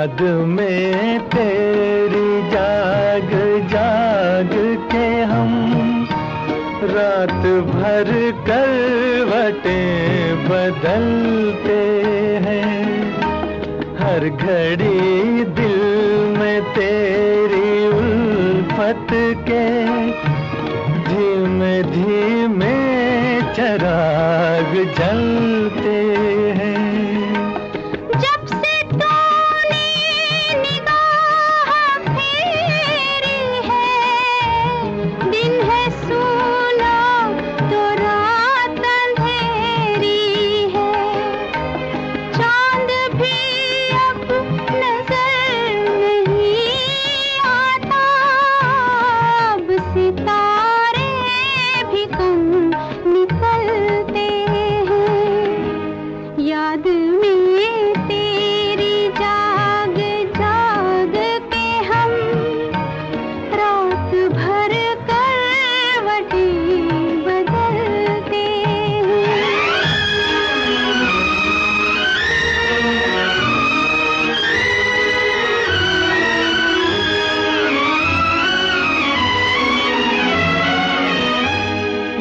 याद में तेरी जाग जाग के हम रात भर करवटें बदलते हैं। हर घड़ी दिल में तेरी उल्फत के धीमे धीमे चिराग जलते हैं।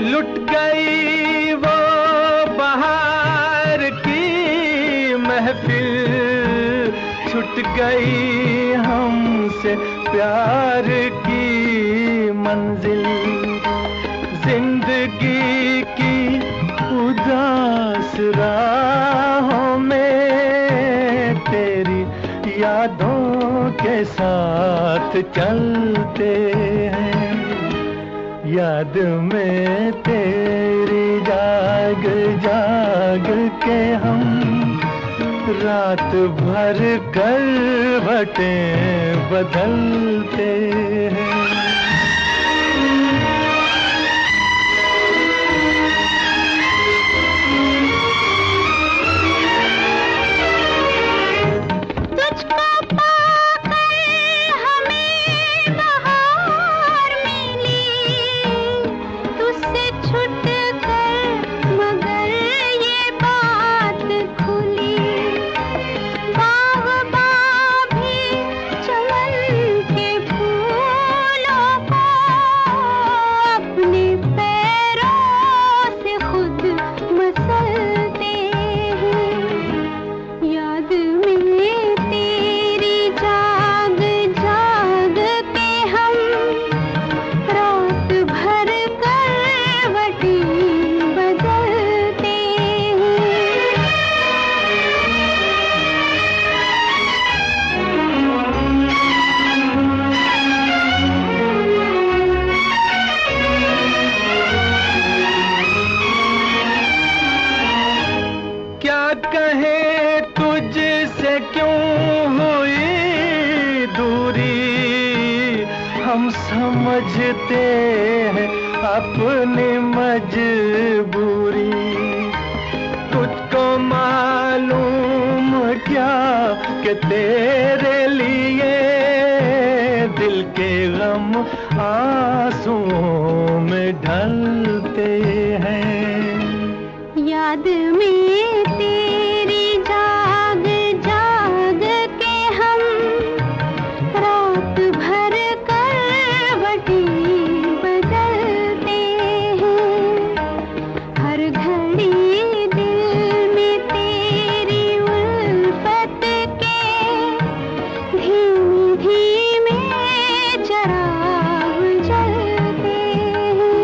लुट गई वो बहार की महफिल, छूट गई हमसे प्यार की मंजिल। जिंदगी की उदास राहों में तेरी यादों के साथ चलते हैं। याद में तेरी जाग जाग के हम रात भर करवटें बदलते हैं। कहे तुझसे क्यों हुई दूरी, हम समझते हैं अपनी मजबूरी। तुझको मालूम क्या कि तेरे लिए दिल के गम आंसुओं में ढलते हैं। याद में तेरी जाग जाग के हम रात भर करवटें बदलते हैं। हर घड़ी दिल में तेरी उल्फत के धीमे धीमे चिराग जलते हैं।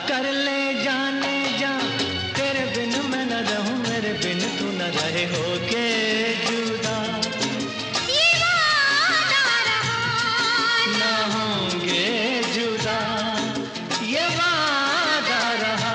कर ले जाने जा, तेरे बिन मैं न रहूं, मेरे बिन तू न रहे, होके जुदा ये वादा रहा, न होंगे जुदा, ये वादा रहा।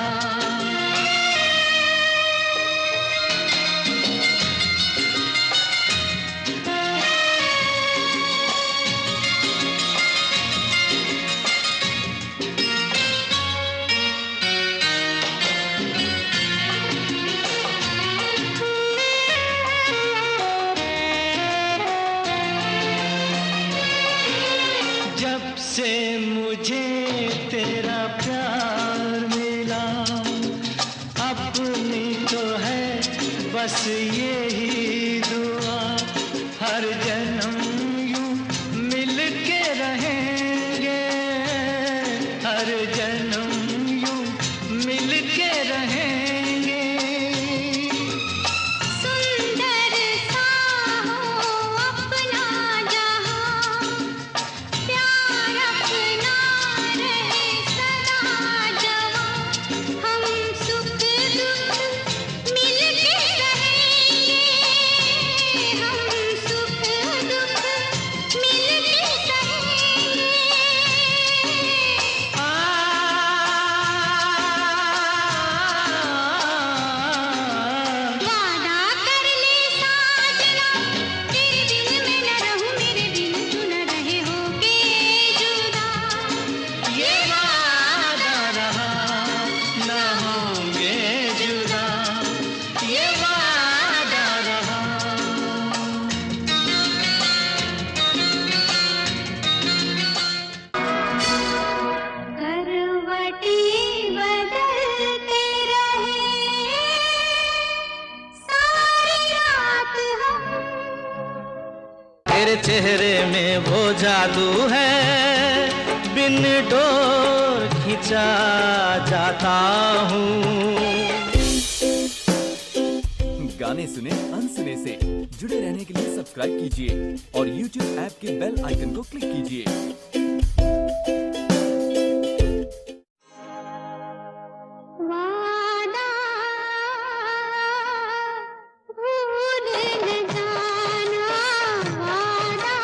जब से मुझे तेरा प्यार मिला, अपनी तो है बस यही दुआ, हर जन्म यूं मिल के रहेंगे, हर जन्म यूं मिल के रहेंगे। सुंदर सा हो अपना जहां, प्यार अपना रहे सदा जवां, हम सुख दुख मिल के रहेंगे, हम सुख दुख मिल के सहेंगे। वादा कर ले साजना, तेरे बिन मैं न रहूं, मेरे बिन तू न रहे, होके जुदा ये वादा रहा, न होंगे जुदा, ये वादा रहा। करवटें बदलते रहे सारी रात हम, तेरे चेहरे में वो जादू है, बिन डोर खिंचा जाता हूँ। गाने सुने अनसुने से जुड़े रहने के लिए सब्सक्राइब कीजिए और YouTube ऐप के बेल आइकन को क्लिक कीजिए। वादा भूल न जाना, वादा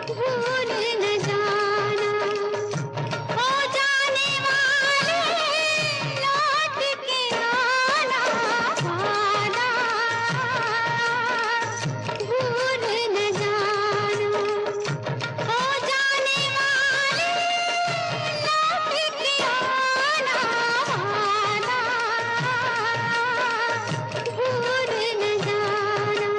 भूल न जाना, हो जाने वाले लौट के आना, वादा भूल न जाना, हो जाने वाले लौट के आना, वादा भूल न जाना।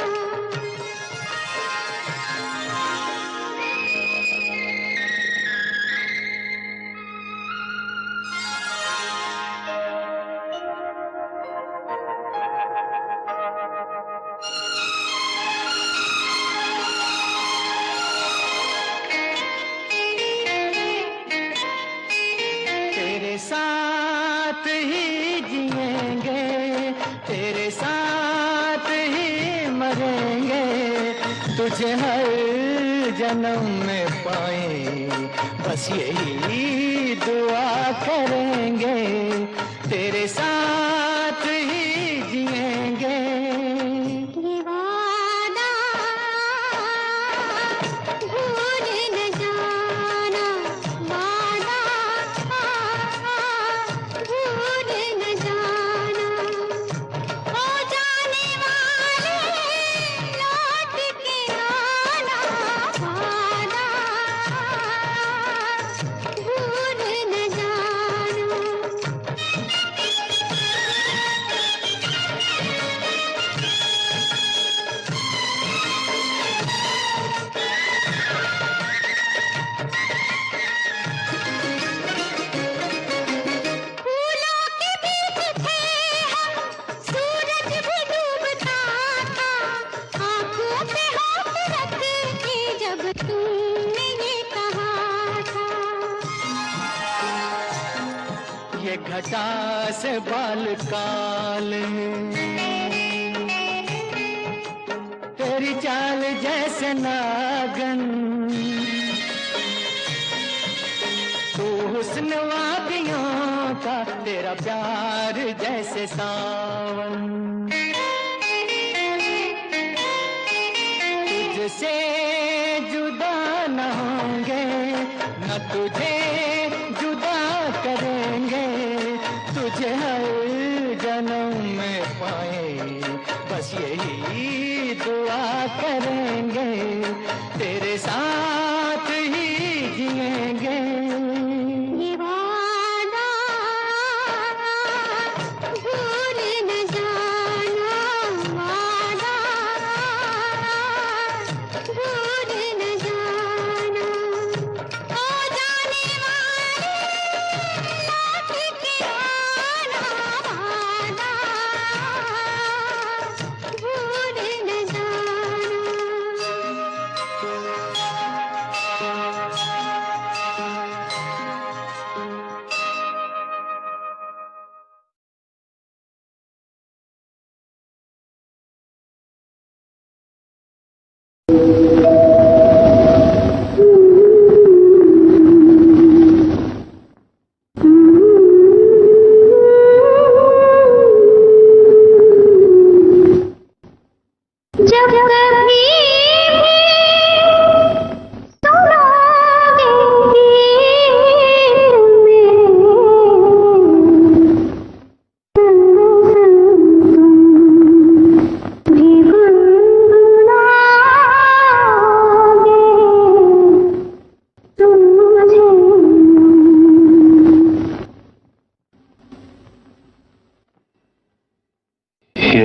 तेरे साथ ही जिएंगे, तेरे साथ ही मरेंगे, तुझे हर जन्म में पाए, बस यही दुआ करेंगे, तेरे साथ ही जिएंगे। ये वादा भूल न जाना, वादा भूल न जाना, हो जाने वाले लौट के आना, वादा भूल न जाना। फूलों के बीच थे हम, सूरज भी डूबता था, आंखों पे हाथ रख के जब तुमने ये कहा था। ये घटा से बाल काले, तेरी चाल जैसे नागन, तू हुस्न वादियों का, तेरा प्यार जैसे सावन। तुझसे जुदा न होंगे, न तुझे जुदा करेंगे, तुझे हर जन्म में पाए, बस यही दुआ करेंगे, तेरे साथ ही जिएंगे। ये वादा भूल न जाना, वादा भूल न जाना। ओ जाने वाले लौट के आना, वादा भूल न जाना। जब कभी भी सुनोगे गीत में, तुम भी गुनगुनाओगे, तुम मुझे। ये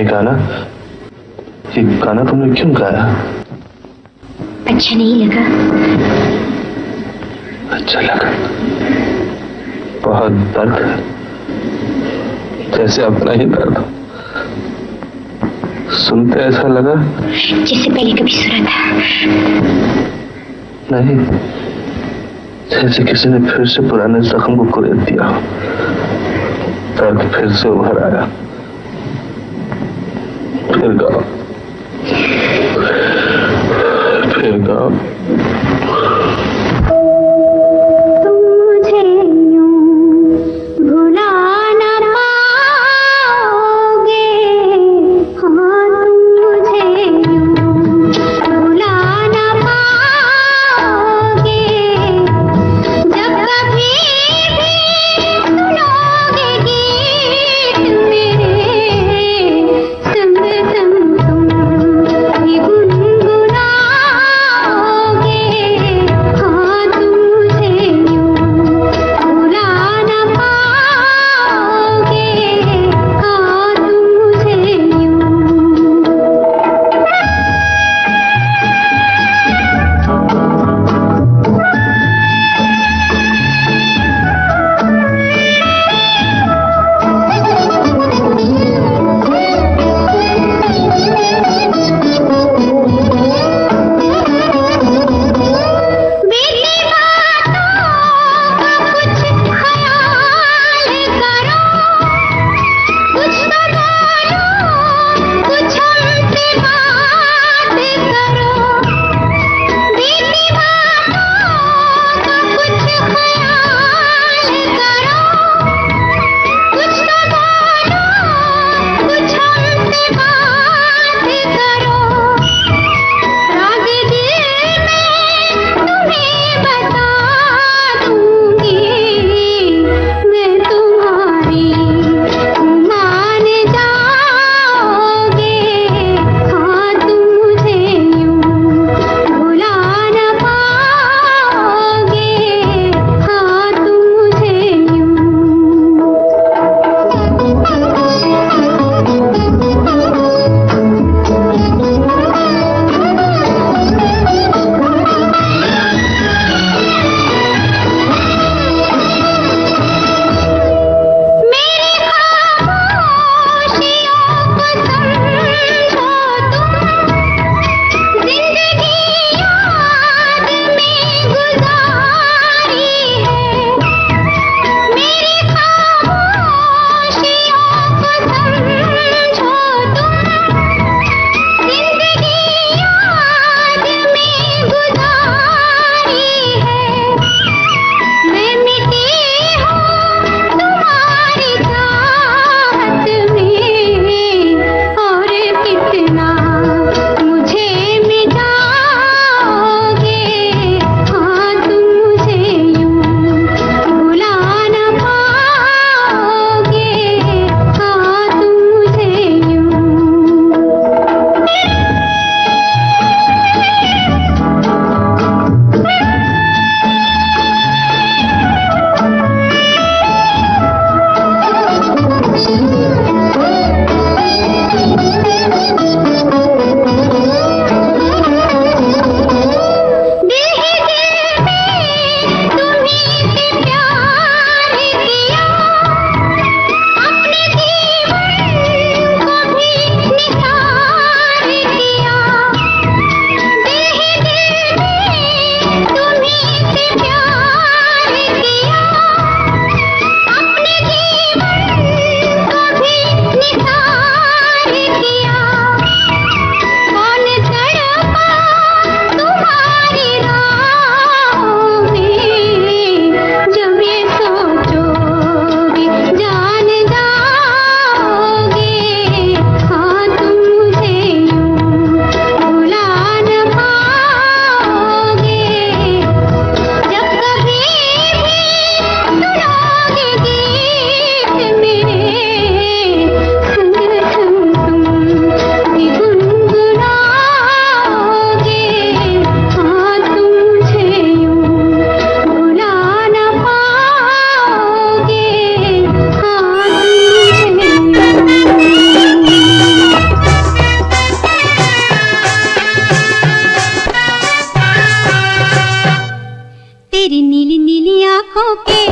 गाना तुमने क्यों गाया? अच्छा नहीं लगा? अच्छा लगा। बहुत दर्द है, जैसे अपना ही दर्द हो। सुनते ऐसा लगा जिससे पहले कभी सुना था। नहीं, जैसे किसी ने फिर से पुराने जख्म को कुरेद दिया हो, दर्द फिर से उभर आया। फिर गाओ, फिर गाओ। तुम मुझे यूं भुला न पाओगे, हाँ तुम मुझे यूं भुला न पाओगे, जब कभी भी सुनोगे गीत मेरे, संग संग तुम भी गुनगुनाओगे, आँखों के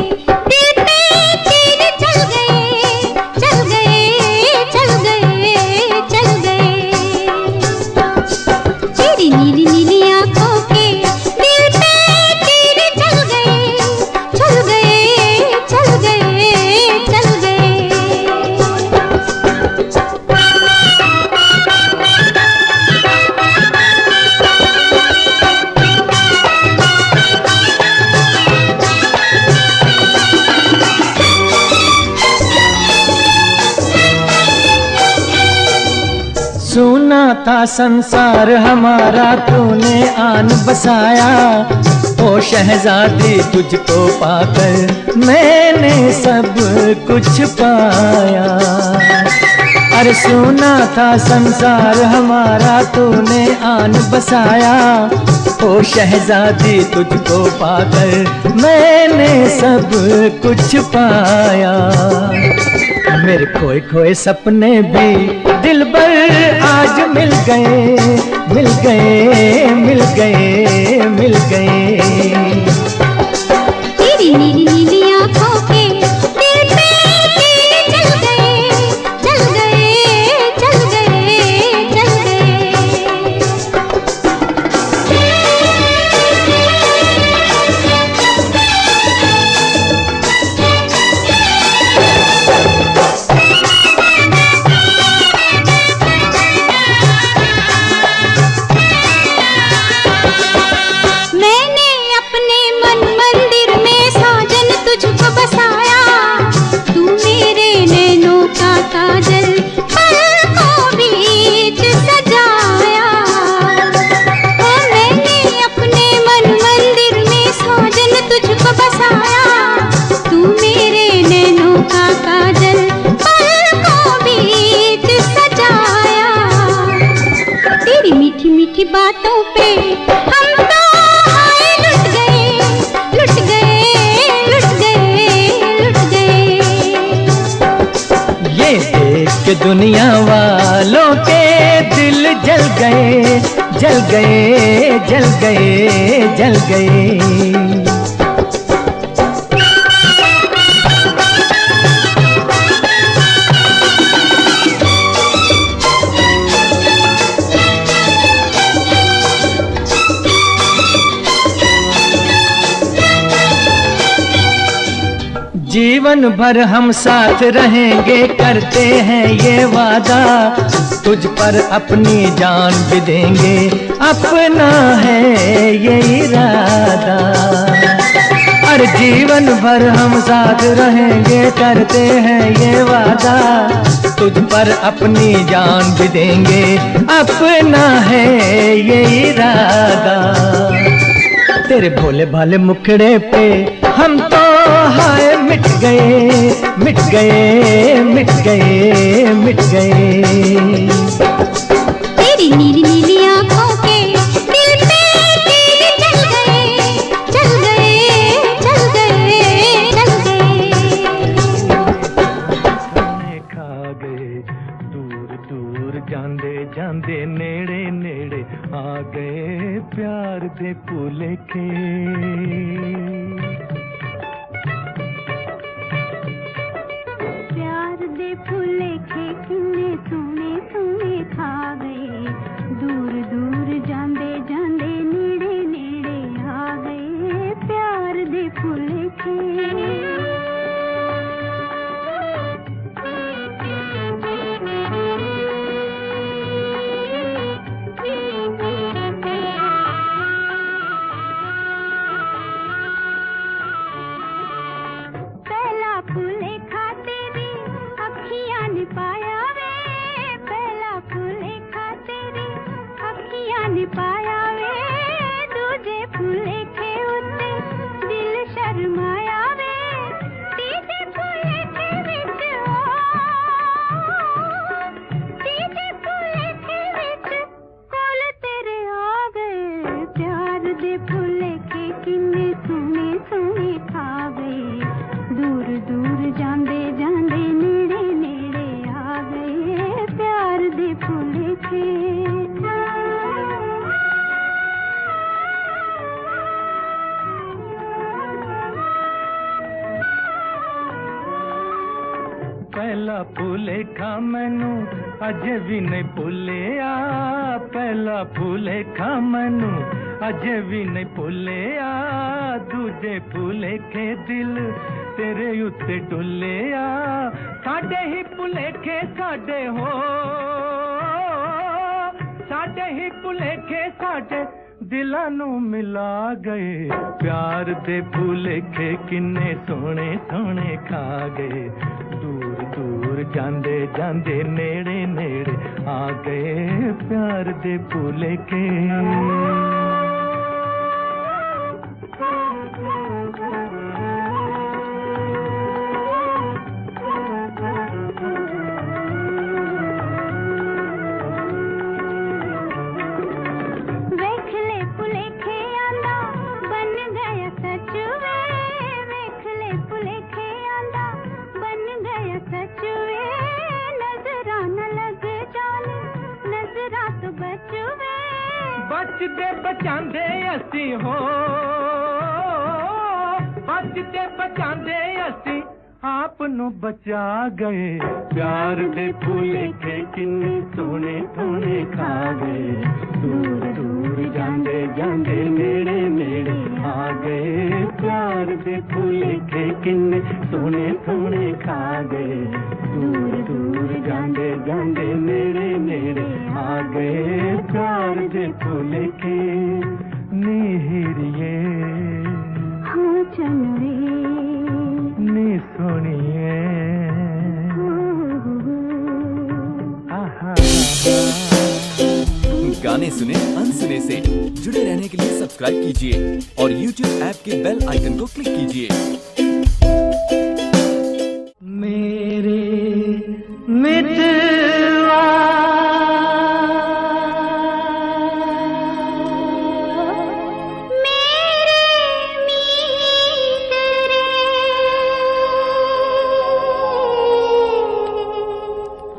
दिल पे तीर चल गए, चल गए, चल गए, चल गए। तेरी नीली नीली आँखों के दिल पे तीर चल गए, चल गए, चल गए, चल गए। सुना था संसार हमारा तूने आन बसाया, ओ शहजादी तुझको पाकर मैंने सब कुछ पाया। अरे सुना था संसार हमारा तूने आन बसाया, ओ शहजादी तुझको पाकर मैंने सब कुछ पाया। मेरे खोए खोए सपने भी दिलबर आज मिल गए, मिल गए, मिल गए, मिल गए। तेरी नीली नीली आँखों के दिल पे तीर चल गए, चल गए, चल गए, चल गए। मैंने अपने मन मंदिर में साजन तुझको बसाया, तू मेरे नैनों का काजल पलकों बीच सजाया। ओ मैंने अपने मन मंदिर में साजन तुझको बसाया, तू मेरे नैनों का काजल पलकों बीच सजाया। तेरी मीठी मीठी बातों पे हम तो हाय लुट गए, लुट गए, लुट गए, लुट गए। ये देख के दुनिया वालों के दिल जल गए, जल गए, जल गए, जल गए। जीवन भर हम साथ रहेंगे करते हैं ये वादा, तुझ पर अपनी जान भी देंगे अपना है ये इरादा। अरे जीवन भर हम साथ रहेंगे करते हैं ये वादा, तुझ पर अपनी जान भी देंगे अपना है ये इरादा। तेरे भोले भाले मुखड़े पे हम तो हाय मिट गए, मिट गए, मिट गए, मिट गए। तेरी नीली नीली आँखों के दिल पे तीर चल गए, चल गए, चल गए, चल गए। खा गए दूर दूर जांदे जांदे नेड़े नेड़े आ गए प्यार दे भुलेखे। प्यार दे भुलेखे किन्ने सोने सोने खा गए, दूर दूर जांदे जांदे नेड़े नेड़े आ गए प्यार दे भुलेखे। पहला भुलेखा तेरी अखियां ने पाया वे, पहला भुलेखा तेरी अखियां ने पाया वे, दूजे भुलेखे उत्ते दिल शर्माया वे, तीजे भुलेखे विच तीजे भुलेखे विच कोल तेरे आ गए, प्यार दे भुलेखे किन्ने सोने सोने खा गए, दूर दूर जांदे जांदे नेड़े नेड़े आ गए प्यार दे भुलेखे। पहला फूले खा मैनू अजे भी नहीं भुलिया, पहला फूले खा मैनू अजे भी नहीं भुलिया, दूजे फूले खे दिल तेरे उत्ते डुलिया, साडे ही भुलेखे साडे हो, साडे ही भुलेखे साडे दिलां नू मिला गए, प्यार दे भुलेखे किन्ने सोहणे सोहणे खा गए, दूर दूर जांदे जांदे नेड़े नेड़े आ गए, प्यार दे भुलेखे। बचदे बचांदे असी हो, बचदे बचांदे असी आप नू बचा गए, प्यार दे भुलेखे किन्ने सोहणे सोहणे खा गए, दूर दूर जांदे जांदे नेड़े नेड़े आ गए, प्यार दे भुलेखे किन्ने सोहणे सोहणे खा गए, दूर दूर जांदे जांदे नेड़े नेड़े आ गए, प्यार दे भुलेखे। नी हीरिए हाँ चलवे नी सुनिए गाने सुने अनसुने से जुड़े रहने के लिए सब्सक्राइब कीजिए और YouTube ऐप के बेल आइकन को क्लिक कीजिए। मेरे मितवा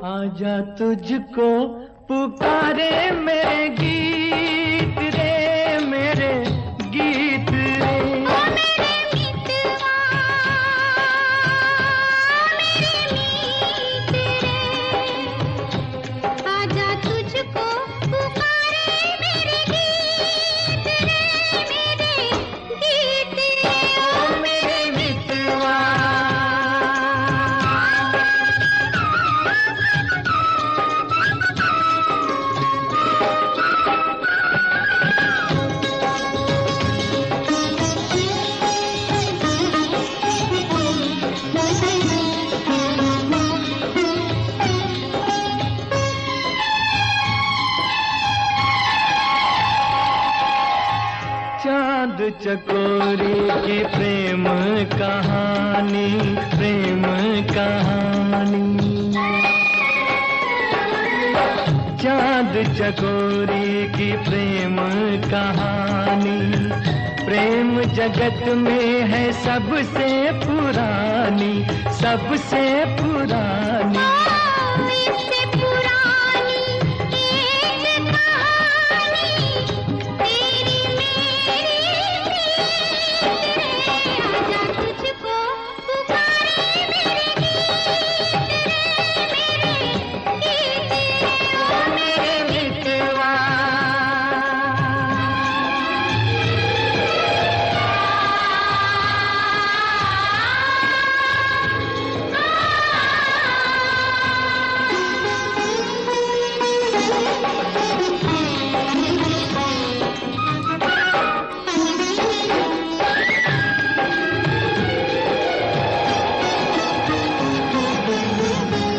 आजा तुझको पुकारे मेरे गीत रे, मेरे गीत रे, ओ मेरे मितवा मेरे मीत रे, आजा तुझको पुकारे मेरे गीत रे, मेरे गीत रे, ओ मेरे मितवा चांद चकोरी की प्रेम कहानी, प्रेम कहानी, चांद चकोरी की प्रेम कहानी, प्रेम जगत में है सबसे पुरानी, सबसे पुरानी, इससे पुरानी एक कहानी तेरी मेरी आजा तुझको पुकारे मेरे गीत रे, ओ मेरे मितवा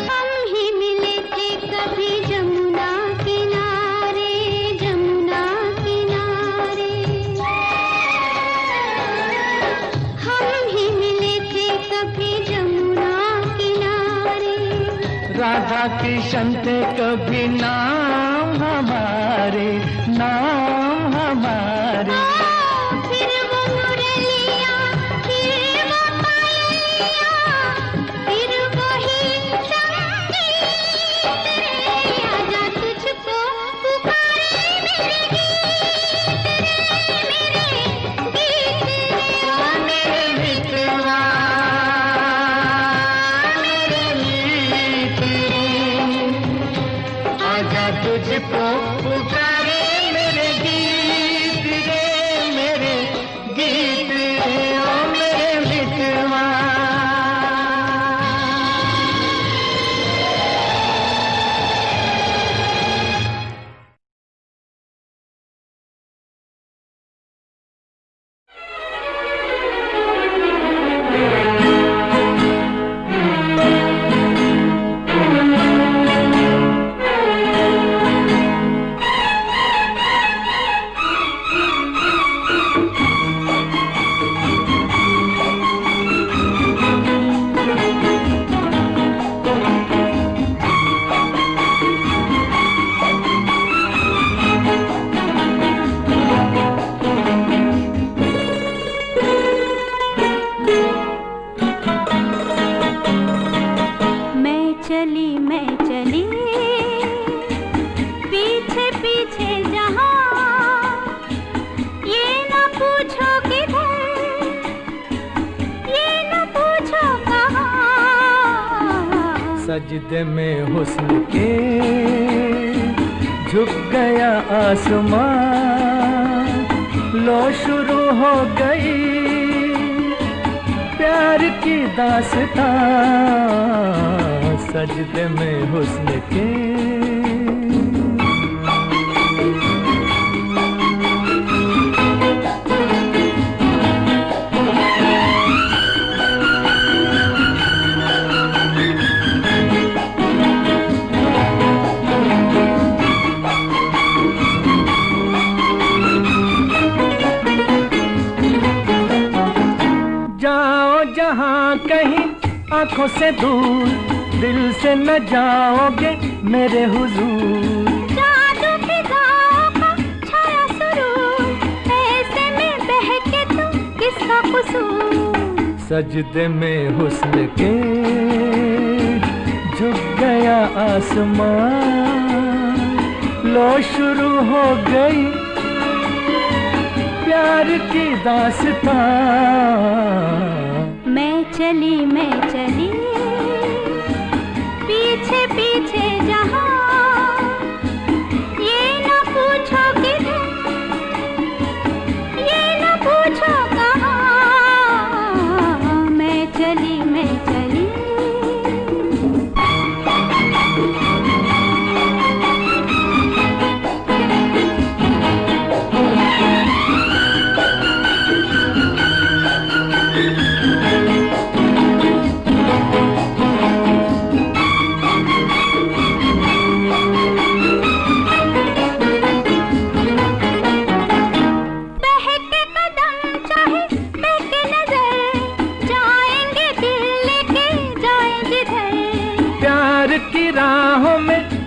हम ही मिले थे कभी जमुना किनारे, जमुना किनारे, हम ही मिले थे कभी जमुना किनारे, राधा कृष्ण थे कभी नाम हमारे, नाम हमारे, फिर वो मुरलिया, फिर वो पायलिया, फिर वही संगीत रे, आजा तुझको पुकारे मेरे गीत रे, मेरे गीत रे, मेरे मितवा मेरे तुझको पुकारे मेरे गीत रे, मेरे गीत रे, ओ मेरे मितवा। मैं चली पीछे पीछे जहाँ, ये न पूछो किधर, ये न पूछो कहाँ। सजदे में हुस्न के झुक गया आसमां, लो शुरू हो गई प्यार की दास्तां। सजदे में हुस्न के जाओ जहां कहीं आंखों से दूर, दिल से न जाओगे मेरे हुजूर। जादू फिजाओं का छाया सुरूर, ऐसे में बहके तुम किसका कसूर। सजदे में हुस्न के झुक गया आसमां, लो शुरू हो गई प्यार की दास्तां। मैं चली पीछे पीछे जहाँ, ये न पूछो किधर, ये न पूछो कहाँ। मैं चली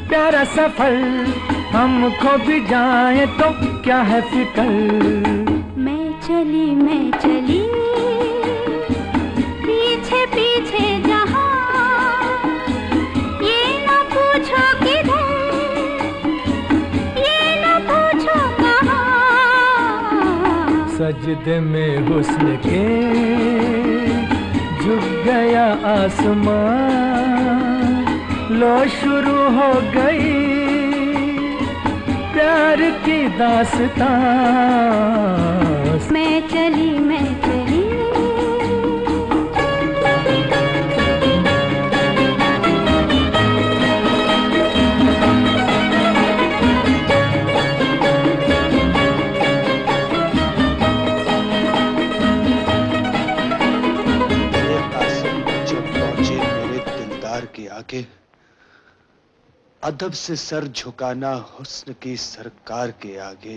प्यारा सफर, हमको भी जाए तो क्या है फिक्र। मैं चली पीछे पीछे जहाँ, ये न पूछो किधर, ये न पूछो कहाँ। सजदे में हुस्न के झुक गया आसमां, लो शुरू हो गई प्यार की दास्तां। मैं चली जब पहुंचे मेरे दिलदार के आगे, अदब से सर झुकाना हुस्न की सरकार के आगे।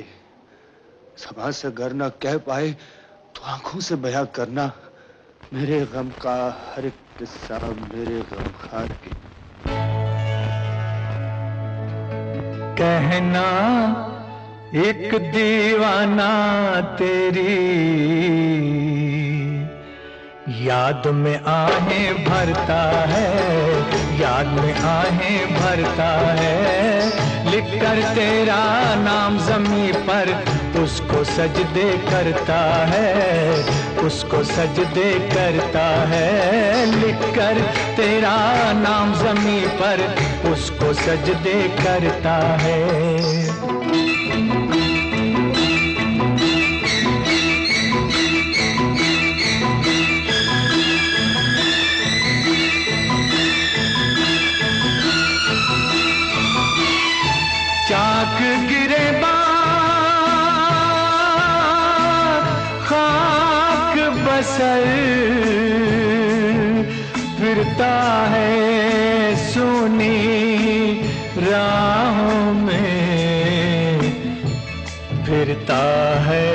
ज़बान से अगर न कह पाए तो आंखों से बयां करना मेरे गम का हर एक किस्सा, मेरे गमखार के। कहना एक दीवाना तेरी याद में आहें भरता है, याद में आहें भरता है। लिखकर तेरा नाम ज़मीं पर उसको सजदे करता है, उसको सजदे करता है। लिख कर तेरा नाम ज़मीं पर उसको सजदे करता है। चाक गिरेबान खाक बसर फिरता है सुनी राहों में, फिरता है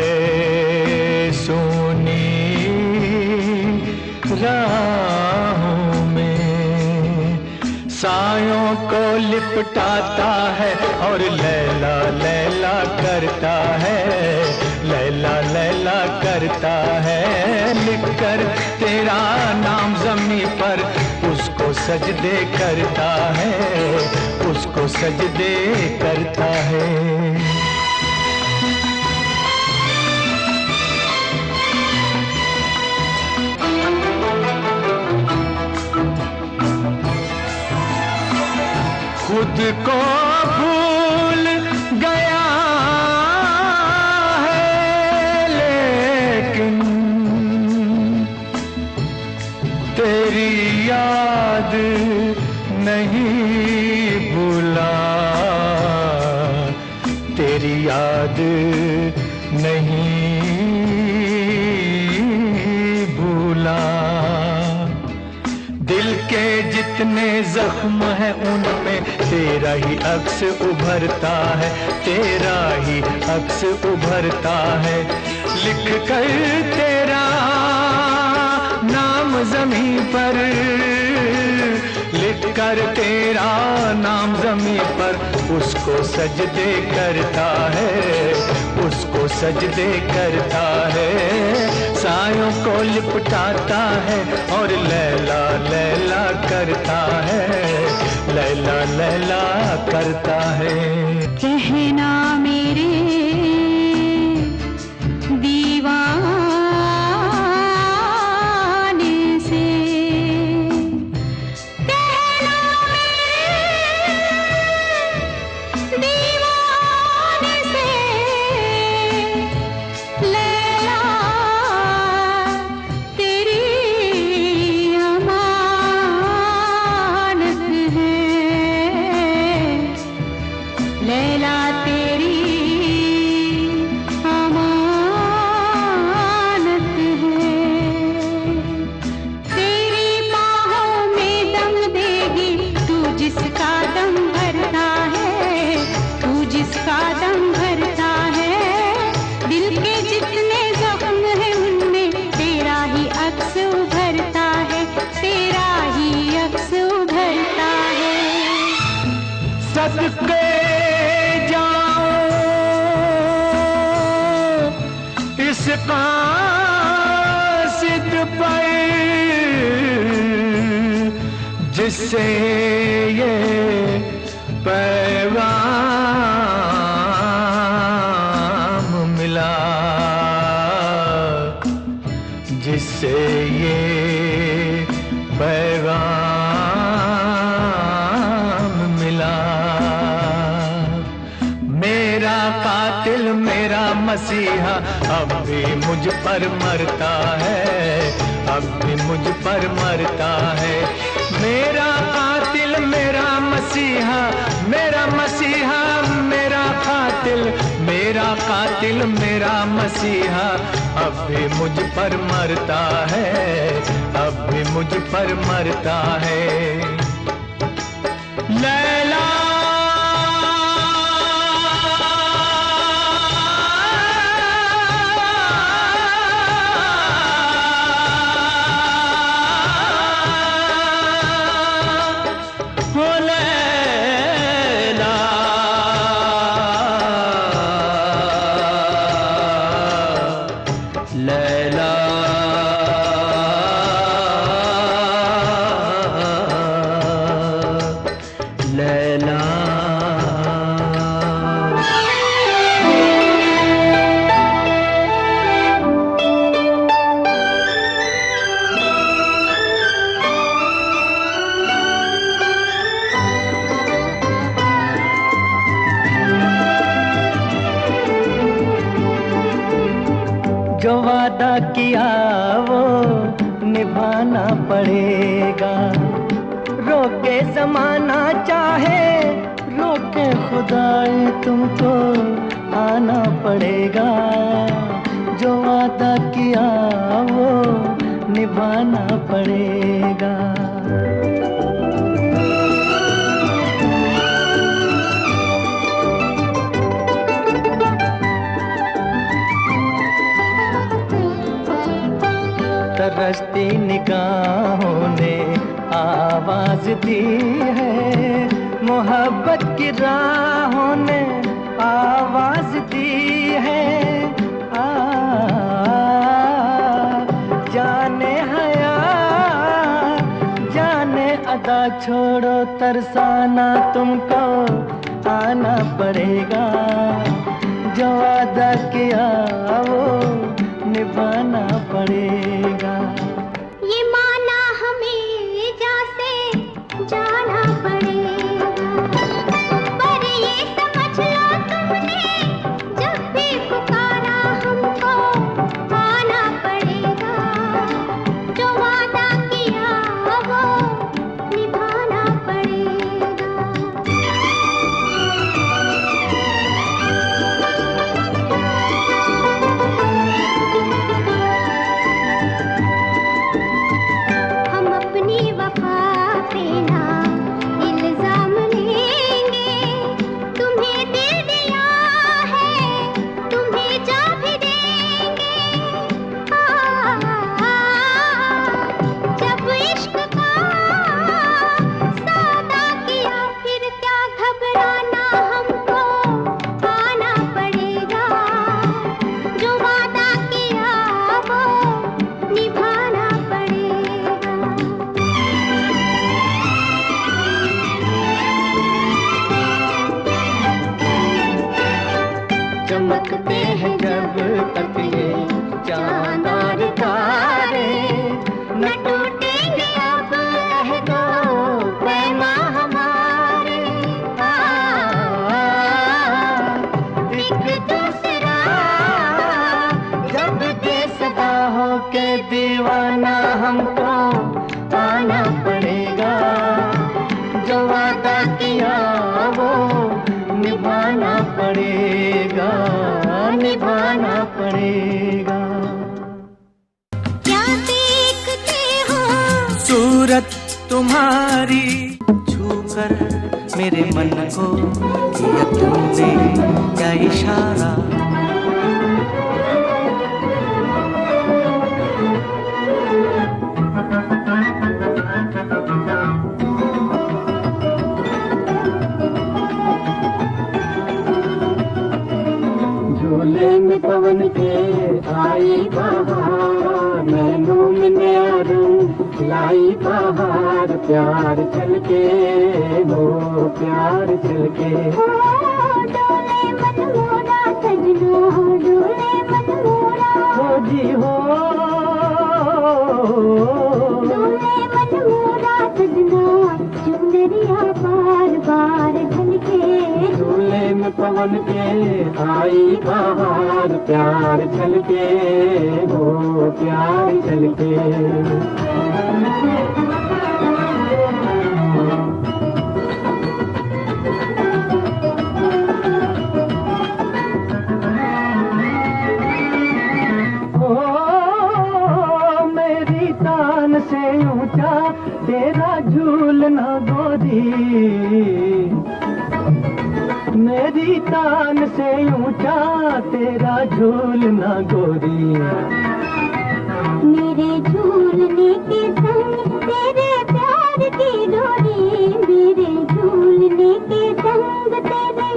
सुनी राहों में। सायों को लिपटाता है और लैला लैला करता है, लैला लैला करता है। लिख कर तेरा नाम ज़मीं पर उसको सजदे करता है, उसको सजदे करता है। खुद को भूल गया है लेकिन तेरी याद नहीं भूला, तेरी याद नहीं भूला। दिल के जितने जख्म हैं उनमें तेरा ही अक्स उभरता है, तेरा ही अक्स उभरता है। लिख कर तेरा नाम ज़मीं पर, लिख कर तेरा नाम ज़मीं पर उसको सजदे करता है, उसको सजदे करता है। सायों को लिपटाता है और लैला लैला करता है, लैला लैला करता है। कहना मेरे दीवाने से, कहना मेरे दीवाने से, लैला तेरी अमानत है, लैला तेरी अमानत है। तेरी बाहों में दम देगी तू जिसका दम भरता है, तू जिसका दम भरता है। दिल के जितने जख्म हैं उनमें तेरा ही अक्स उभरता है, तेरा ही अक्स उभरता है। सदके जाऊं इस कासिद पर जिससे ये पैगाम मिला, जिससे ये पैगाम मिला। मेरा कातिल मेरा मसीहा अब भी मुझ पर मरता है, अब भी मुझ पर मरता है। मेरा कातिल मेरा मसीहा, मेरा मसीहा मेरा कातिल, मेरा कातिल मेरा मसीहा अब भी मुझ पर मरता है, अब भी मुझ पर मरता है। लैला लैला लैला किया वो निभाना पड़ेगा। रोके ज़माना चाहे रोके खुदाई तुमको आना पड़ेगा। जो वादा किया वो निभाना पड़ेगा। तरसती निगाहों ने आवाज दी है, मोहब्बत की राहों ने आवाज दी है। जाने हया जाने अदा छोड़ो तरसाना तुमको आना पड़ेगा। जो वादा किया वो निभाना पड़ेगा। ये माना हमें जैसे जाना पड़ेगा, पर ये समझ लो तुमने जब भी पुकारा हमको आना पड़ेगा। जो वादा किया वो निभाना पड़ेगा। चमकते हैं जब तक ये चांद और तारे, न टूटेंगे अब अहदो पैमा हमारे। एक दूसरा जब दे सदा हो के दीवाना हमको आना पड़ेगा। जो वादा किया वो निभाना पड़ेगा, निभाना पड़ेगा। क्या देखते हो सूरत तुम्हारी छूकर मेरे मन को किया तुमने क्या इशारा। झूले में पवन के आई बहार, नैनों में नया रंग लाई बहार। प्यार चल के हो प्यार चल के। डोले मन मोरा सजनो, डोले मन मोरा हो जी हो डोले मन मोरा सजनो। चुंदरिया बार बार ढलके, झूले में पवन के आई बहार। प्यार चल के हो प्यार चल के। मेरी तान से ऊंचा तेरा झूलना गोरी, मेरी तान से ऊंचा तेरा झूलना गोरी। मेरे झूलने के संग तेरे प्यार की डोरी, मेरे झूलने के संग तेरे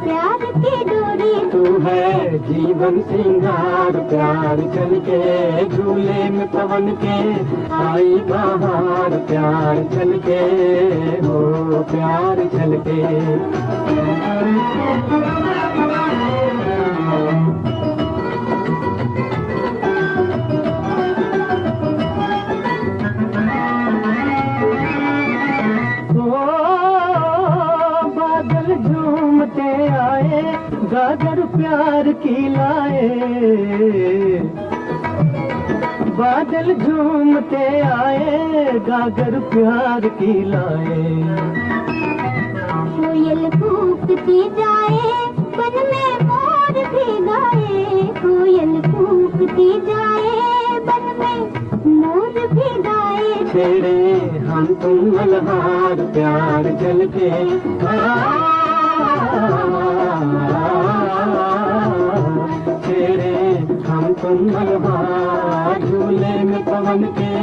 प्यार की डोरी। तू है जीवन सिंगार। प्यार चल के झूले में पवन के आई बहार। प्यार चल के हो प्यार चल के। बादल झूमते आए गागर प्यार की लाए, कोयल झूमते आए, गागर प्यार की लाए। कोयल कूकती जाए, वन में मोर भी गाए। कोयल कूकती जाए, वन में मोर भी गाए। छेड़े हम तुम मल्हार प्यार जल के, छेड़े हम तुम मल्हार। झूले में पवन के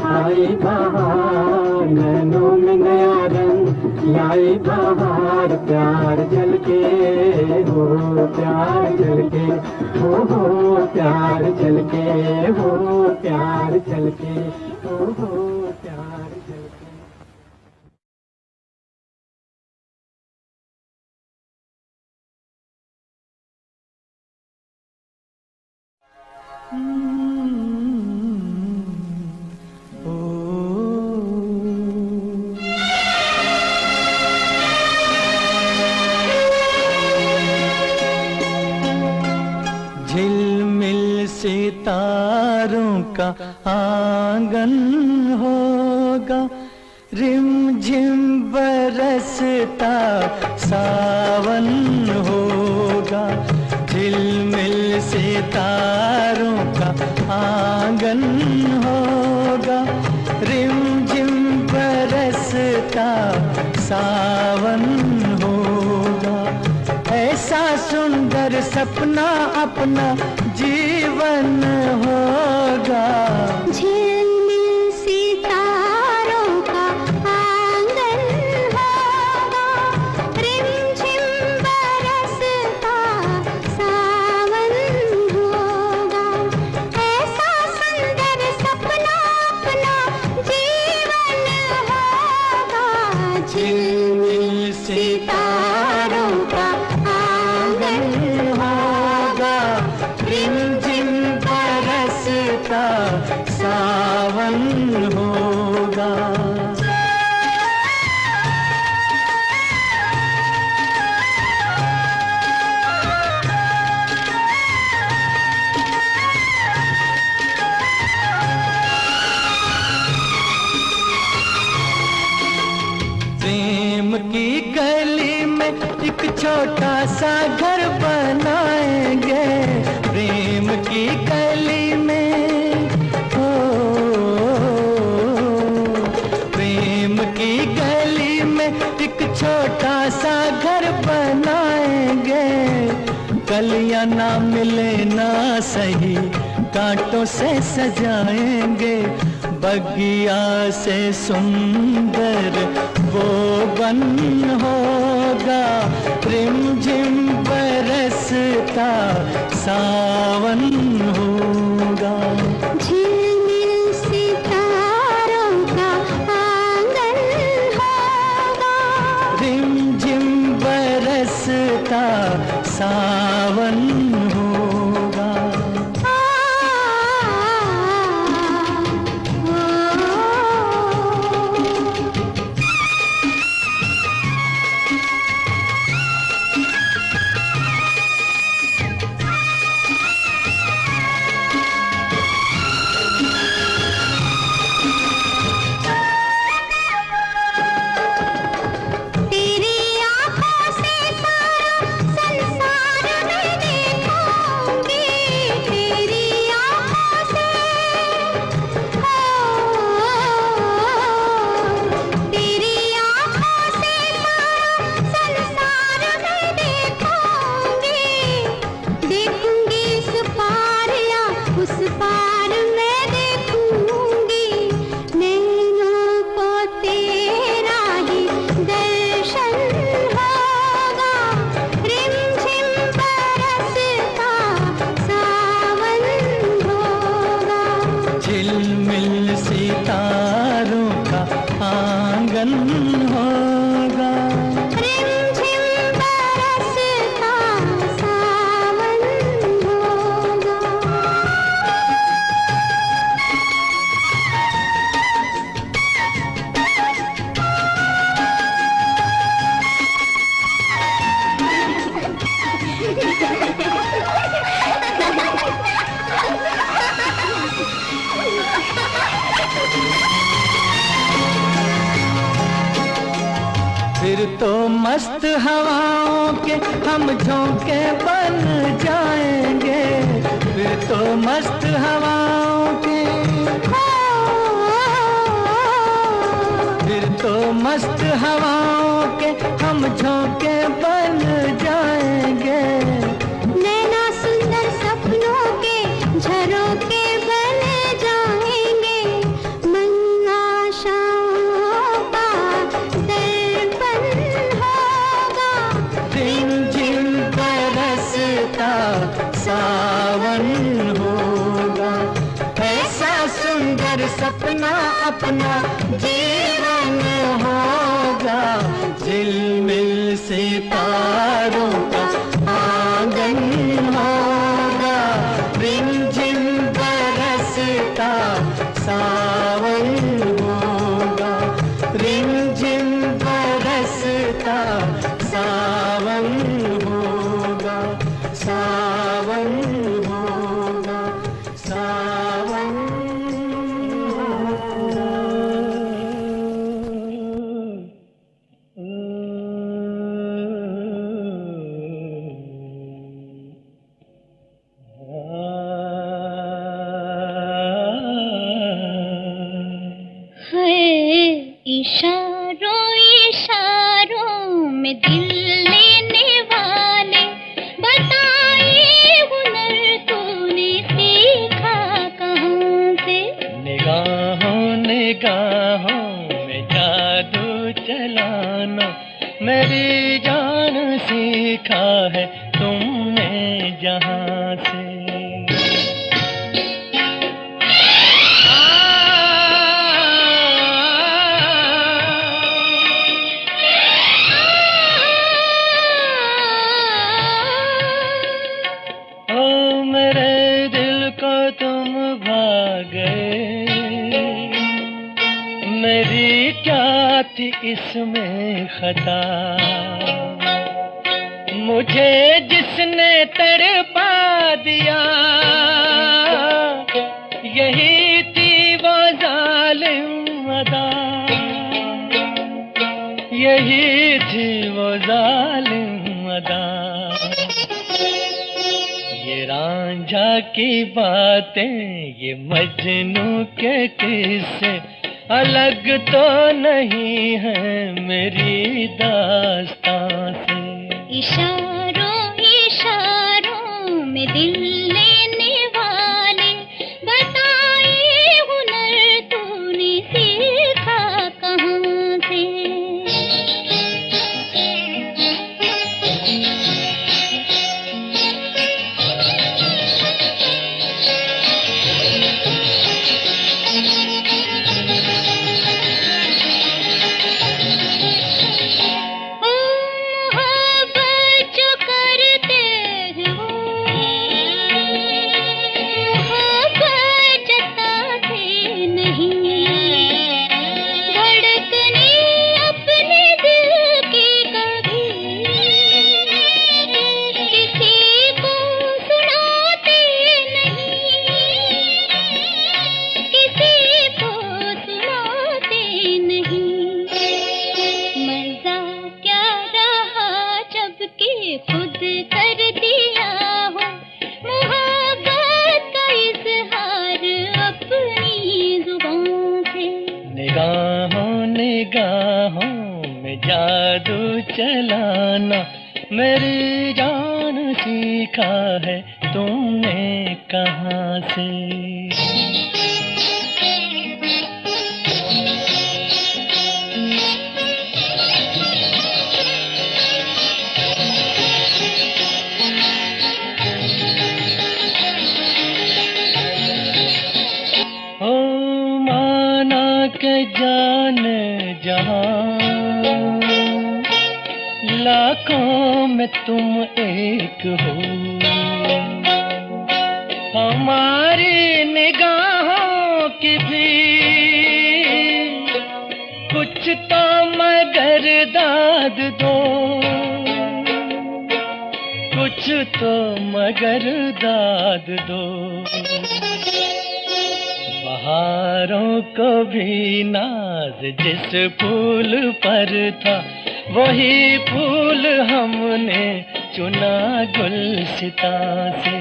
आए बहार, नैनों में नया रंग लाए बहार। प्यार जल के हो, प्यार जल के हो, प्यार जल के हो, प्यार जल के हो, प्यार जल के। झिलमिल सितारों का आंगन होगा, रिमझिम बरसता सावन होगा। झिलमिल सितारों का आंगन होगा, रिमझिम बरसता सावन होगा। ऐसा सुंदर सपना अपना जीवन होगा। झिलमिल सितारों का आंगन होगा, रिमझिम बरसता सावन होगा। ऐसा सुंदर सपना अपना जीवन होगा। झिलमिल सितारों का आंगन होगा, रिमझिम बरसता सावन होगा। प्रेम की गली में एक छोटा सा घर बनाएंगे। प्रेम की गली में हो, प्रेम की गली में एक छोटा सा घर बनाएंगे। कलियां ना मिले ना सही, कांटों से सजाएंगे। बगिया से सुंदर वो बन होगा, रिमझिम बरसता सावन होगा। झिलमिल सितारों का आंगन होगा, रिमझिम बरसता सावन होगा। तेरी आंखों से सारा संसार मैंने तो मस्त हवाओं के हम झोंके बन जाएंगे, फिर तो मस्त हवाओं के, फिर तो मस्त हवाओं के हम झोंके बन जाएंगे। नैना सुंदर सपनों के झरोखे बन जाएंगे, मन आशाओं का दर्पण होगा। रिमझिम बरसता सावन होगा, ऐसा सुंदर सपना अपना जीवन होगा। झिलमिल सितारों का आंगन होगा, रिमझिम बरसता सावन होगा, रिमझिम बरसता सावन होगा, सावन होगा, सावन इशारों इशारों में दिल लेने वाले, बताए हुनर तूने सीखा कहाँ से। निगाहों निगाहों में जादू चलाना मेरी जान सीखा है तुमने जहाँ से। मेरे दिल को तुम भा गए, मेरी क्या थी इसमें खता। मुझे जिसने तड़पा दिया, यही थी वो जालिम अदा, यही थी वो जालिम अदा। ये रांझा की बातें, ये मजनू के किस्से अलग तो नहीं है मेरी दास्तां से। इशारों इशारों में दिल लेने वाले, बताए हुनर तूने सीखा कहाँ से। खुद कर दिया हो मोहब्बत का इजहार अपनी जुबान से। निगाहों निगाहों में जादू चलाना मेरी जान सीखा है तुमने कहाँ से। के जान जहां लाखों में तुम एक हो, हमारी निगाहों की भी कुछ तो मगर दाद दो, कुछ तो मगर दाद दो। बहारों को भी नाज जिस फूल पर था, वही फूल हमने चुना गुलसिता से।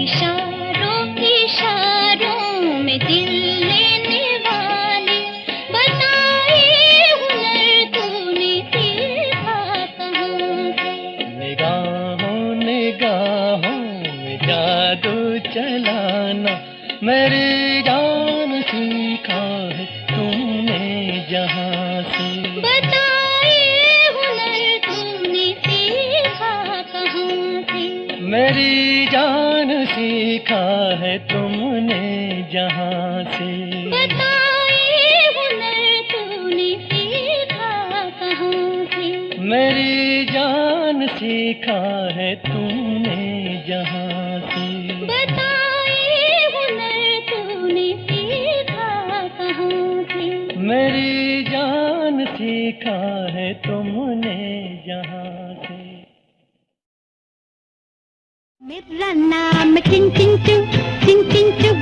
इशारों इशारों में दिल लेने वाले, बताए हुनर तूने सीखा कहाँ से। निगाहों निगाहों में जादू चलाना, मेरी जान सीखा है तुमने जहाँ से। बताए हुनर तूने सीखा कहाँ से। मेरी जान सीखा है तुमने जहाँ से। बताए हुनर तूने सीखा कहाँ से। मेरी जान सीखा है तुमने जहाँ से। बताए हुनर तूने सीखा कहाँ से। मेरी जान सीखा है तुमने जहाँ से। मेरा नाम चिन चिन चू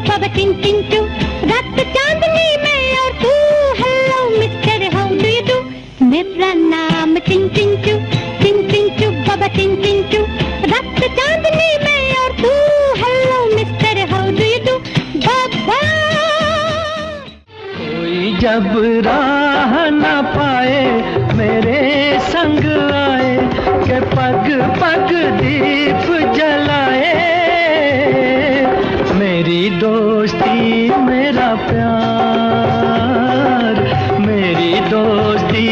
बाबा चिन चिन चू, रात चांदनी में और तू, hello mister how do you do. मेरा नाम चिन चिन चू बाबा चिन चिन चू, रात चांदनी में और तू, hello mister how do you do बाबा। कोई जब राह न पाए मेरे संग आए, के पग पग दीप जलाए। मेरी दोस्ती मेरा प्यार, मेरी दोस्ती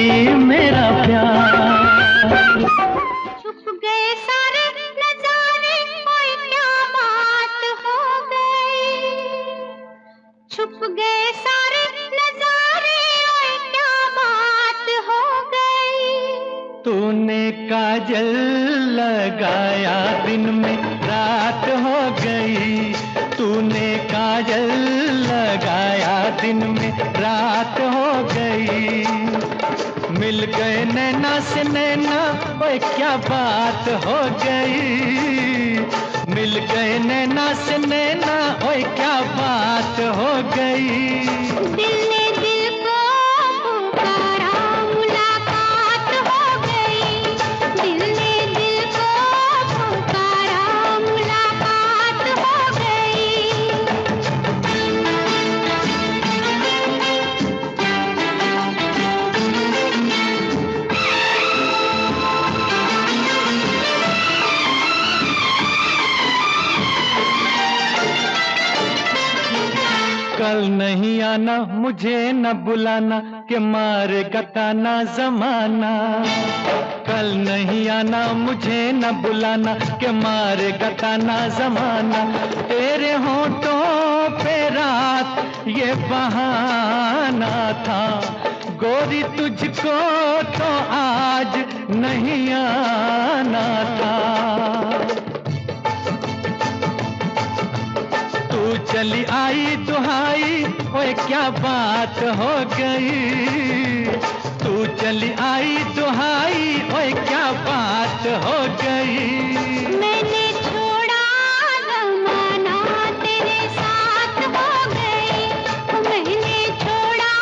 मेरा प्यार। छुप गए सारे नजारे, कोई क्या बात हो गई। छुप गए सारे नजारे, कोई क्या बात हो गई। तूने काजल लगाया दिन में रात हो गई, तूने काजल लगाया दिन में रात हो गई। मिल गए नैना से नैना, ओए क्या बात हो गई। मिल गए नैना से नैना, ओए क्या बात हो गई। दिल ने दिल को पुकारा, मुलाकात हो गई। दिल ने दिल को पुकारा, मुलाकात हो गई। कल नहीं आना मुझे न बुलाना, के मार गताना जमाना। कल नहीं आना मुझे न बुलाना, के मार गताना जमाना। तेरे होठों पे रात ये बहाना था, गोरी तुझको तो आज नहीं आना था। तू चली आई दुहाई, ओए क्या बात हो गई। तू चली आई दुहाई, ओए क्या बात हो गई। मैंने छोड़ा जमाना, तेरे साथ हो गई। मैंने छोड़ा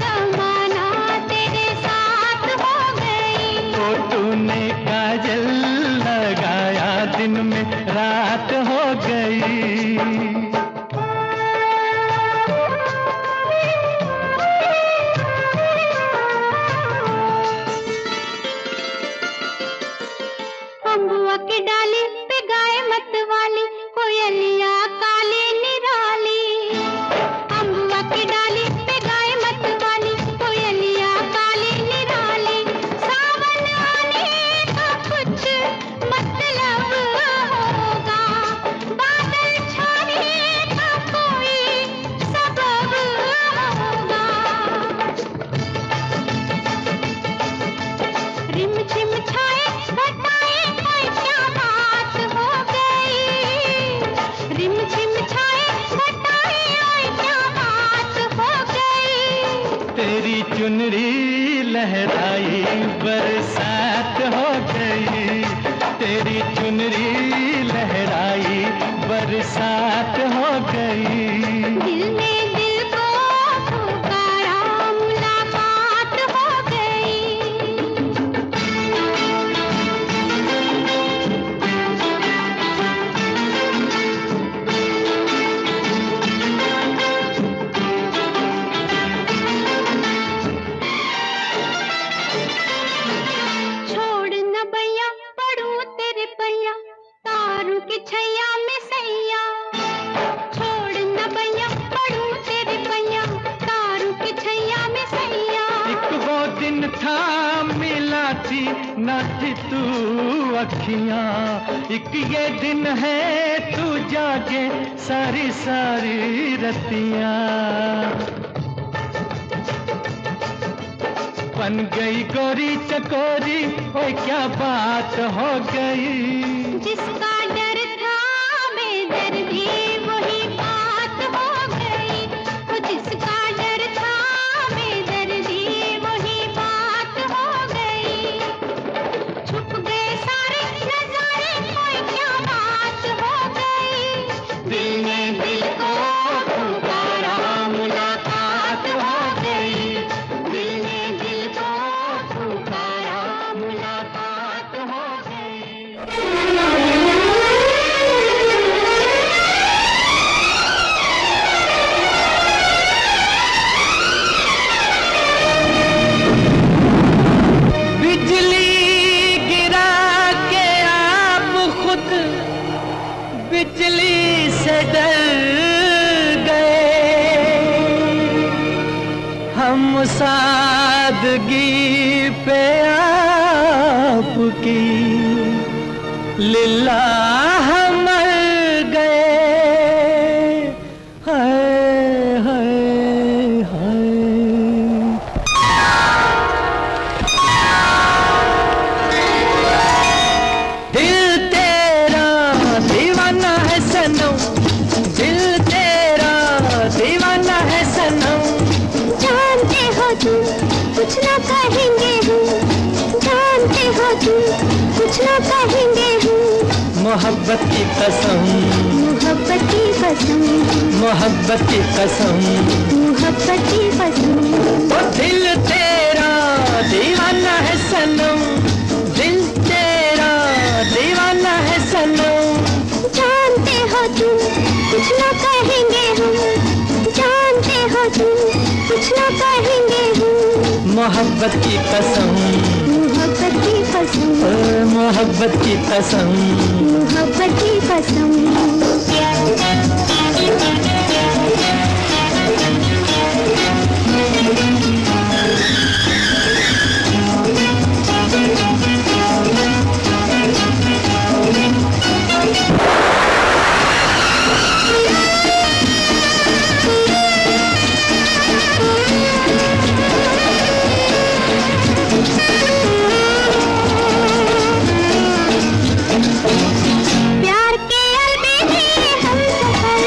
जमाना, तेरे साथ हो गई। तो तूने काजल लगाया दिन में रात हो गई। अम्बुआ की डाली पे गाय मत वाली, कोयलिया काली निराली। अम्बुआ की डाली पे गाय मत वाली, कोयलिया काली निराली। सावन आने का कुछ मतलब होगा, बादल छाने का कोई सबब होगा। रिम झिम छाए घटाए, कोई क्या बात हो गई। रिम झिम छाए घटाए, कोई क्या बात हो गई। तेरी चुनरी लहराई बरसात हो गई। तेरी चुनरी लहराई बरसात हो गई। दिल ने दिल था मिला थी न थी तू अखियां, एक ये दिन है तू जागे सारी सारी रतियां। बन गई गोरी चकोरी, ओए क्या बात हो गई। जिसका डर था बेदर्दी वही बात हो गई। वो जिसका डर था बेदर्दी वही बात हो गई। छुप गए सारे नजारे, कोई क्या बात हो गई। दिल ने दिल को पुकारा, मुलाकात हो गई। दिल ने दिल को पुकारा, मुलाकात हो गई। बिजली गिरा के आप खुद बिजली से डर गए। हम सादगी पे आपकी लिल्लाह मर गए। हाय हाय हाय। दिल तेरा दीवाना है सनम, दिल तेरा दीवाना है सनम। जानते हो तुम कुछ ना कहेंगे हम, जानते हो तुम कुछ ना कहेंगे हम। मोहब्बत की कसम, मोहब्बत की कसम, मोहब्बत की कसम। मोहब्बत की कसम। ओ दिल तेरा दीवाना है सनम, दिल तेरा दीवाना है सनम। जानते हो तुम कुछ ना कहेंगे हम, जानते हो तुम कुछ ना कहेंगे हम। मोहब्बत की कसम, मोहब्बत की कसम, ओ मोहब्बत की कसम। मोहब्बत की कसम। प्यार के अलबेले हम सफर,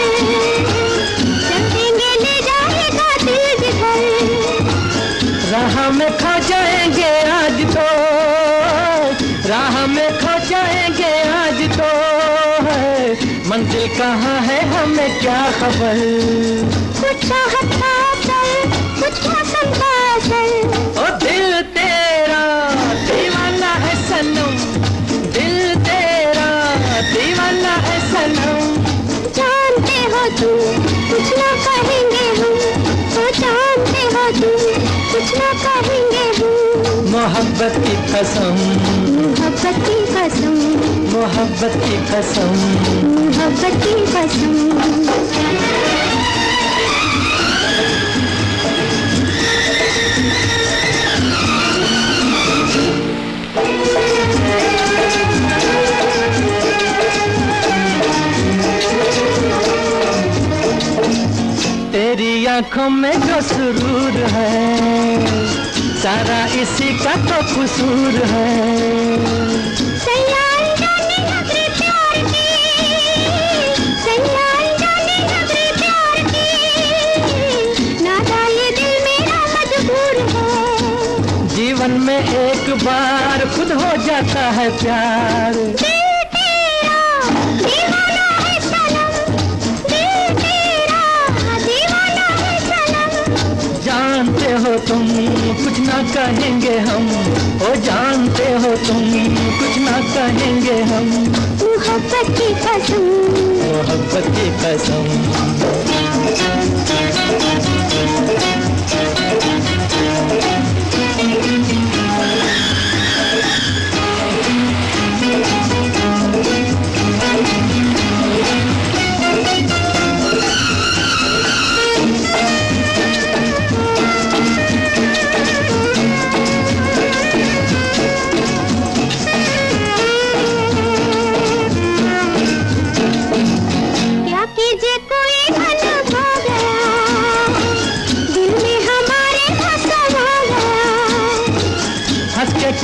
चलेंगे ले जाएगा दिल जिधर। राह में खो जाएंगे आज तो, राह में खो जाएंगे आज तो है। मंजिल कहाँ है हमें क्या खबर। कुछ चाहत का असर, कुछ मौसम का असर। ओ दिल तेरा दीवाना है सनम, दिल तेरा दीवाना है सनम। जानते हो तुम कुछ ना कहेंगे हम, तो जानते हो तुम कुछ ना कहेंगे हम। मोहब्बत की कसम, मोहब्बत की कसम, मोहब्बत की कसम। मोहब्बत की कसम। तेरी आंखों में जो सुरूर है, सारा इसी का तो कसूर है। सैयाई जाने नजरे प्यार की, सैयाई जाने नजरे प्यार की। नादा ये दिल मेरा मजबूर है। जीवन में एक बार खुद हो जाता है प्यार। दिल तेरा दीवाना है सनम, दिल तेरा दीवाना है सनम। जानते हो तुम कुछ ना कहेंगे हम, ओ जानते हो तुम कुछ ना कहेंगे हम। मोहब्बत की कसम, मोहब्बत की कसम।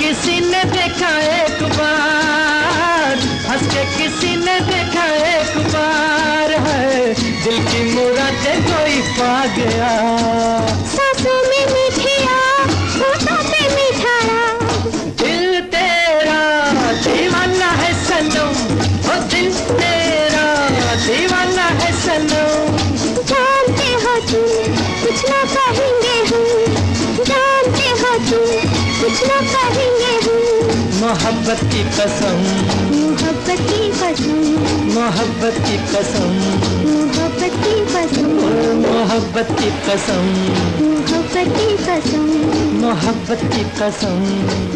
किसी ने देखा एक बार, हंस के किसी ने देखा एक बार है, दिल की मुरादें कोई पा गया। सांसों में मीठिया, होठों पे मीठा राग, दिल तेरा दीवाना है सनम, ओ दिल तेरा दीवाना है सनम। जानते हो तुम कुछ ना कहेंगे हम, जानते हो तुम कुछ ना कहेंगे हम। मोहब्बत की कसम, मोहब्बत की कसम, मोहब्बत की कसम, मोहब्बत की कसम, मोहब्बत की कसम, मोहब्बत की कसम, मोहब्बत की कसम।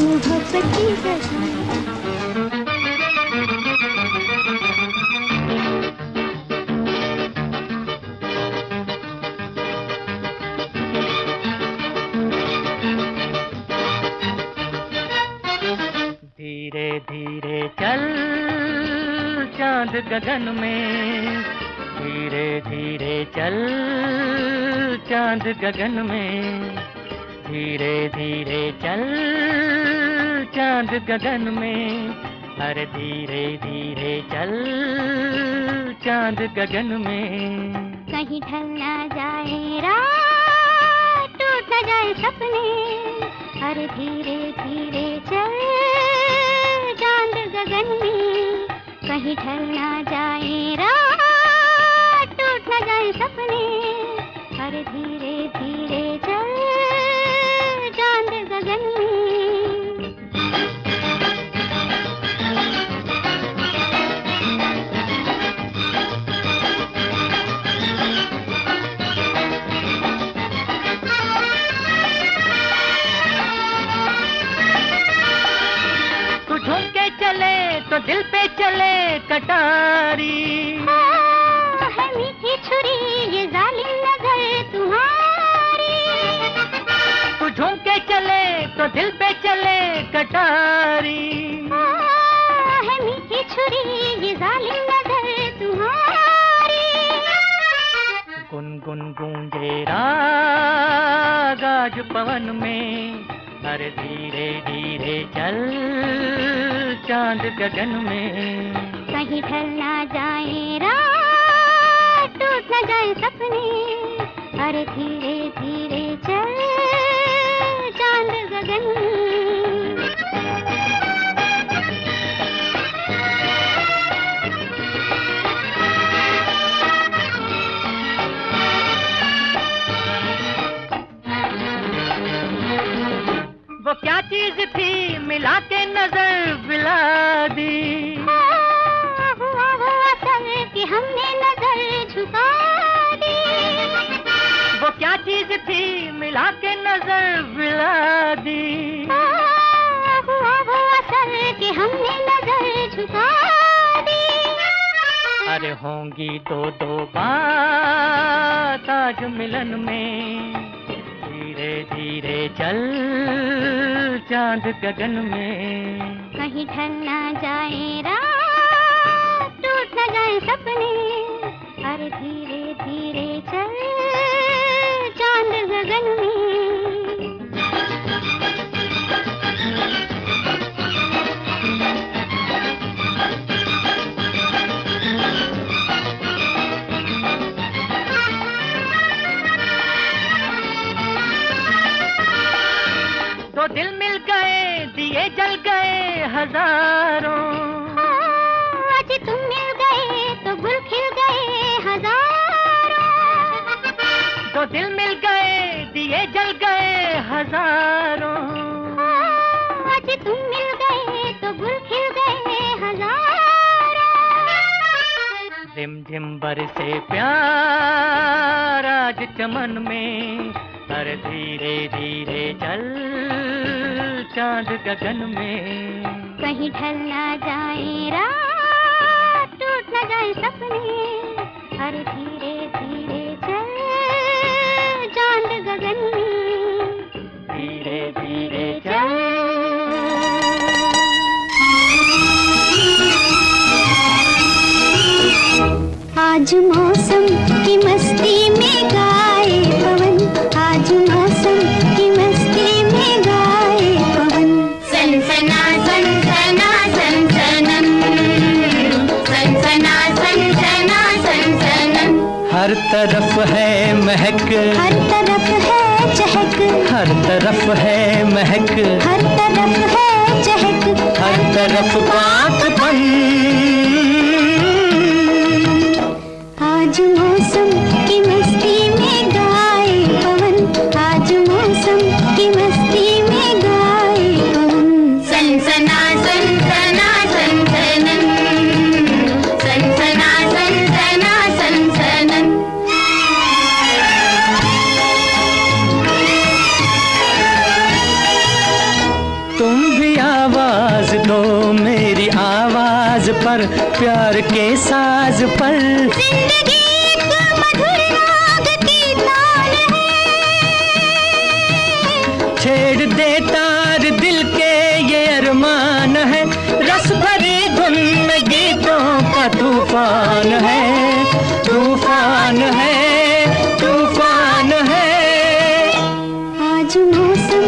मोहब्बत की कसम। धीरे धीरे चल चांद गगन में, धीरे धीरे चल चांद गगन में, धीरे धीरे चल चांद गगन में, अरे धीरे धीरे चल चांद गगन में। कहीं ढल ना जाए रात, टूट न जाए सपने, अरे धीरे धीरे चल चांद गगन में। कहीं ढल ना जाए रात, टूट न जाए सपने, अरे धीरे धीरे चल चांद गगन में। झूम के चले तो दिल पे चले कटारी, है मीठी छुरी ये जालिम नजर तुम्हारी। तू झूम के चले तो दिल पे चले कटारी, है मीठी छुरी ये जालिम नजर तुम्हारी। गुनगुन गूंजे राग आज पवन में, अरे धीरे धीरे चल चांद गगन में। कहीं ढल ना जाए रात, टूट न जाए सपने, अरे धीरे धीरे चल चांद गगन में। वो क्या चीज थी मिला के नजर मिला दी, हुआ वो असल कि हमने नजर झुका दी। वो क्या चीज थी मिला के नजर मिला दी, हुआ वो असल कि हमने नजर झुका दी। अरे होंगी दो दो बात आज मिलन में, धीरे धीरे चल चांद गगन में। कहीं ढल ना जाए रात, टूट न जाए सपने, अरे धीरे धीरे चल चांद गगन में। दो दिल मिल गए दिए जल गए हजारों, आज तुम मिल गए तो गुल खिल गए हजारों। दो दिल मिल गए दिए जल गए हजारों, आज तुम मिल गए तो गुल खिल गए हजारों। झिम बरसे प्यार आज चमन में, पर धीरे धीरे चल चांद गगन में। कहीं ढल ना जाए रात, टूट न जाए सपने, अरे धीरे धीरे चल चांद गगन में। धीरे धीरे चल। आज मौसम की मस्ती में गाए पवन, आज मौसम की मस्ती में गाए पवन। महक, हर तरफ है चहक, हर तरफ है महक, हर तरफ है चहक, हर तरफ पाकपन। आज मौसम की मस्ती में गाए पवन, आज मौसम की मस्ती में गाए पवन। सनसना सनसना सनसनन, सनसना सनसना सनसनन। तुम भी आवाज दो मेरी आवाज पर, प्यार के साज पर। जिंदगी एक मधुर राग की तान है, छेड़ दे तार दिल के ये अरमान है, रस भरी धुन में गीतों का तूफान है, तूफान है, तूफान है। आज मौसम